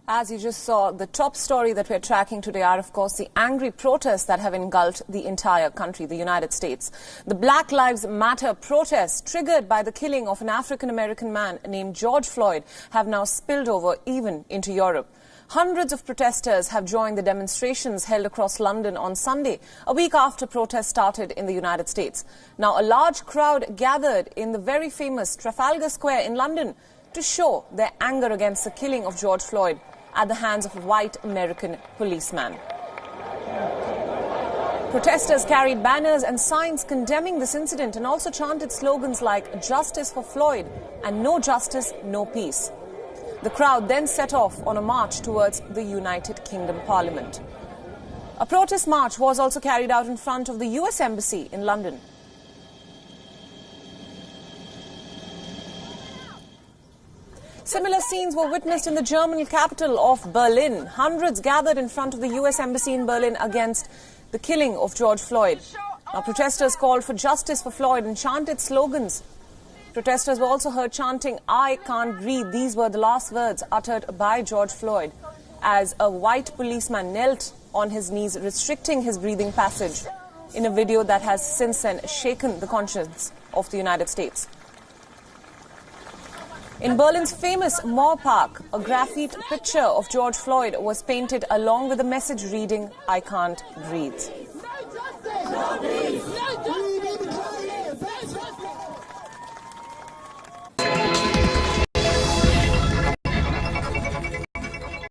As you just saw, the top story that we're tracking today are, of course, the angry protests that have engulfed the entire country, the United States. The Black Lives Matter protests, triggered by the killing of an African-American man named George Floyd, have now spilled over even into Europe. Hundreds of protesters have joined the demonstrations held across London on Sunday, a week after protests started in the United States. Now, a large crowd gathered in the very famous Trafalgar Square in London to show their anger against the killing of George Floyd at the hands of a white American policeman. Protesters carried banners and signs condemning this incident and also chanted slogans like "Justice for Floyd" and "No justice, no peace." The crowd then set off on a march towards the United Kingdom Parliament. A protest march was also carried out in front of the US Embassy in London. Similar scenes were witnessed in the German capital of Berlin. Hundreds gathered in front of the US Embassy in Berlin against the killing of George Floyd. Now, protesters called for justice for Floyd and chanted slogans. Protesters were also heard chanting, "I can't breathe." These were the last words uttered by George Floyd as a white policeman knelt on his knees, restricting his breathing passage in a video that has since then shaken the conscience of the United States. In Berlin's famous Mauer Park, a graffiti picture of George Floyd was painted along with a message reading, "I can't breathe."